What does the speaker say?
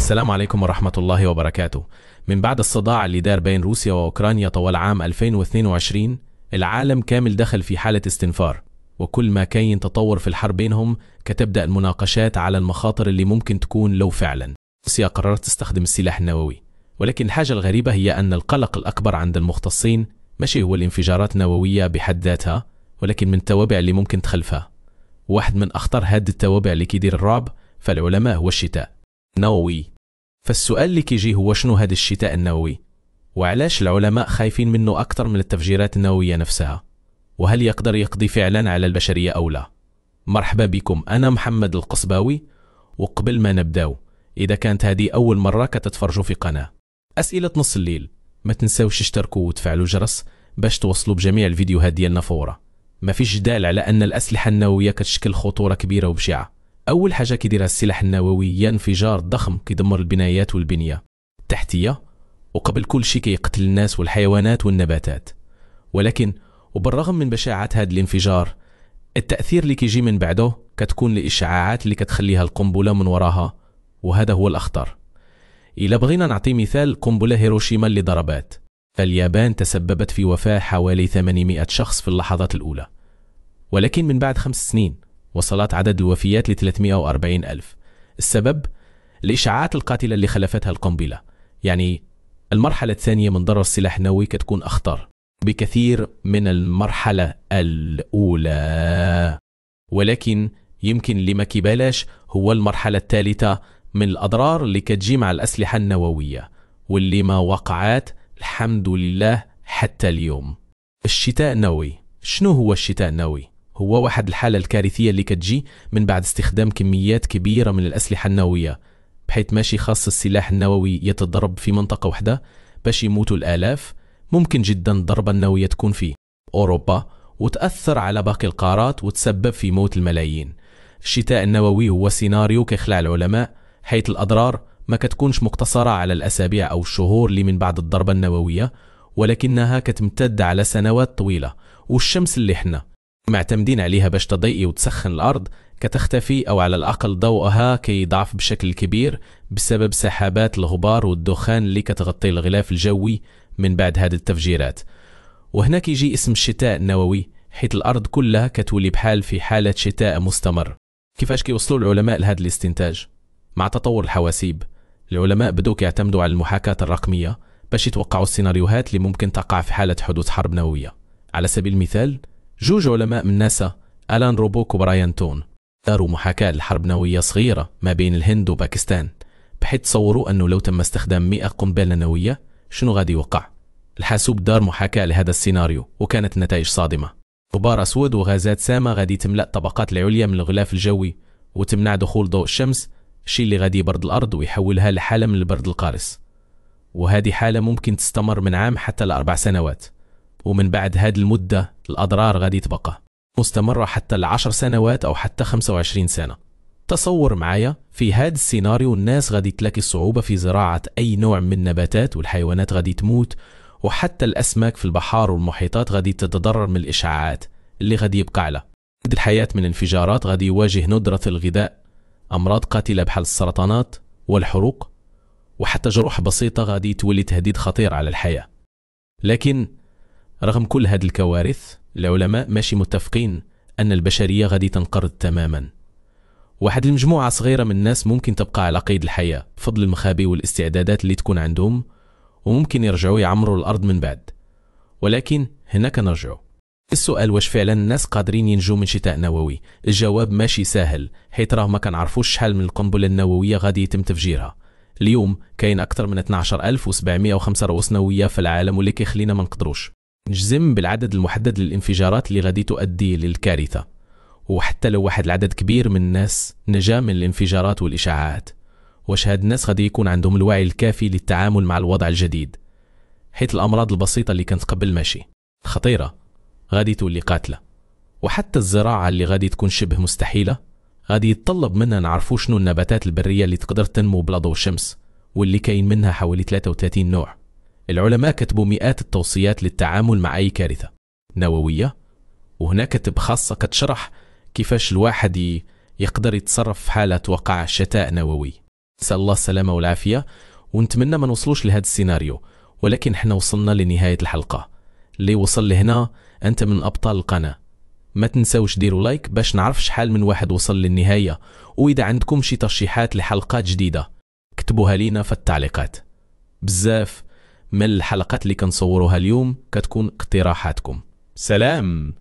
السلام عليكم ورحمة الله وبركاته. من بعد الصداع اللي دار بين روسيا وأوكرانيا طوال عام 2022، العالم كامل دخل في حالة استنفار، وكل ما كاين تطور في الحرب بينهم كتبدأ المناقشات على المخاطر اللي ممكن تكون لو فعلا روسيا قررت تستخدم السلاح النووي. ولكن الحاجة الغريبة هي أن القلق الأكبر عند المختصين ماشي هو الانفجارات النووية بحد ذاتها، ولكن من التوابع اللي ممكن تخلفها. واحد من أخطر هاد التوابع اللي كيدير الرعب فالعلماء هو الشتاء النووي. فالسؤال اللي كيجي هو شنو هذا الشتاء النووي؟ وعلاش العلماء خايفين منه أكثر من التفجيرات النووية نفسها؟ وهل يقدر يقضي فعلا على البشرية أو لا؟ مرحبا بكم، أنا محمد القصباوي. وقبل ما نبداو، إذا كانت هذه أول مرة كتتفرجوا في قناة أسئلة نص الليل، ما تنساوش تشتركوا وتفعلوا الجرس باش توصلوا بجميع الفيديوهات ديالنا فورا. ما فيش جدال على أن الأسلحة النووية كتشكل خطورة كبيرة وبشعة. أول حاجة كيديرها السلاح النووي هي انفجار ضخم كيدمر البنايات والبنية التحتية، وقبل كل شيء كيقتل الناس والحيوانات والنباتات. ولكن وبالرغم من بشاعة هذا الانفجار، التأثير اللي كيجي من بعده كتكون الإشعاعات اللي كتخليها القنبلة من وراها، وهذا هو الأخطر. إلا بغينا نعطي مثال، قنبلة هيروشيما اللي ضربات فاليابان تسببت في وفاة حوالي 800 شخص في اللحظات الأولى، ولكن من بعد 5 سنين وصلت عدد الوفيات ل 340 ألف. السبب الإشعاعات القاتلة اللي خلفتها القنبلة. يعني المرحلة الثانية من ضرر السلاح النووي كتكون أخطر بكثير من المرحلة الأولى، ولكن يمكن اللي ما كيبالاش هو المرحلة الثالثة من الأضرار اللي كتجي مع الأسلحة النووية، واللي ما وقعت الحمد لله حتى اليوم. الشتاء النووي. شنو هو الشتاء النووي؟ هو واحد الحالة الكارثية اللي كتجي من بعد استخدام كميات كبيرة من الأسلحة النووية، بحيث ماشي خاص السلاح النووي يتضرب في منطقة واحدة باش يموتوا الآلاف. ممكن جدا الضربة النووية تكون في أوروبا وتأثر على باقي القارات وتسبب في موت الملايين. الشتاء النووي هو سيناريو كيخلع العلماء، حيث الأضرار ما كتكونش مقتصرة على الأسابيع أو الشهور اللي من بعد الضربة النووية، ولكنها كتمتد على سنوات طويلة. والشمس اللي احنا معتمدين عليها باش تضيء وتسخن الأرض كتختفي، أو على الأقل ضوءها كيضعف بشكل كبير بسبب سحابات الغبار والدخان اللي كتغطي الغلاف الجوي من بعد هذه التفجيرات. وهنا كيجي اسم الشتاء النووي، حيث الأرض كلها كتولي بحال في حالة شتاء مستمر. كيفاش كيوصلوا العلماء لهذا الاستنتاج؟ مع تطور الحواسيب، العلماء بدأوا يعتمدوا على المحاكاة الرقمية باش يتوقعوا السيناريوهات اللي ممكن تقع في حالة حدوث حرب نووية. على سبيل المثال، جوج علماء من ناسا، ألان روبوك وبرايان تون، داروا محاكاة لحرب نووية صغيرة ما بين الهند وباكستان، بحيث تصوروا أنه لو تم استخدام 100 قنبلة نووية شنو غادي يوقع. الحاسوب دار محاكاة لهذا السيناريو وكانت النتائج صادمة. غبار أسود وغازات سامة غادي تملأ الطبقات العليا من الغلاف الجوي وتمنع دخول ضوء الشمس، الشيء اللي غادي يبرد الأرض ويحولها لحالة من البرد القارس. وهذه حالة ممكن تستمر من عام حتى ل4 سنوات، ومن بعد هذه المدة الأضرار غادي تبقى مستمرة حتى ل10 سنوات أو حتى 25 سنة. تصور معايا في هذا السيناريو الناس غادي تلاقي صعوبة في زراعة أي نوع من النباتات، والحيوانات غادي تموت، وحتى الأسماك في البحار والمحيطات غادي تتضرر من الإشعاعات اللي غادي يبقى على قد الحياة من انفجارات. غادي يواجه ندرة الغذاء، أمراض قاتلة بحال السرطانات والحروق، وحتى جروح بسيطة غادي تولي تهديد خطير على الحياة. لكن رغم كل هذه الكوارث، العلماء ماشي متفقين أن البشرية غادي تنقرض تماما. واحد المجموعة صغيرة من الناس ممكن تبقى على قيد الحياة بفضل المخابئ والاستعدادات اللي تكون عندهم، وممكن يرجعوا يعمروا الأرض من بعد. ولكن هنا كنرجعوا السؤال، واش فعلا الناس قادرين ينجوا من شتاء نووي؟ الجواب ماشي سهل، حيث راه ما كنعرفوش شحال من القنبلة النووية غادي يتم تفجيرها. اليوم كاين أكثر من 12705 رؤوس نووية في العالم، واللي كيخلينا ما نقدروش نجزم بالعدد المحدد للانفجارات اللي غادي تؤدي للكارثة. وحتى لو واحد العدد كبير من الناس نجا من الانفجارات والإشعاعات، واش هاد الناس غادي يكون عندهم الوعي الكافي للتعامل مع الوضع الجديد؟ حيث الأمراض البسيطة اللي كانت قبل ماشي خطيرة غادي تولي قاتلة، وحتى الزراعة اللي غادي تكون شبه مستحيلة غادي يتطلب منا نعرفوا شنو النباتات البرية اللي تقدر تنمو بلا ضوء الشمس، واللي كاين منها حوالي 33 نوع. العلماء كتبوا مئات التوصيات للتعامل مع أي كارثة نووية، وهناك كتب خاصة كتشرح كيفاش الواحد يقدر يتصرف في حالة وقع شتاء نووي. نسأل الله السلامة والعافية، ونتمنى ما نوصلوش لهذا السيناريو، ولكن احنا وصلنا لنهاية الحلقة. اللي وصل لهنا أنت من أبطال القناة. ما تنسوش ديروا لايك باش نعرف شحال من واحد وصل للنهاية، وإذا عندكم شي ترشيحات لحلقات جديدة اكتبوها لينا في التعليقات. بزاف من الحلقات اللي كنصوروها اليوم كتكون اقتراحاتكم. سلام.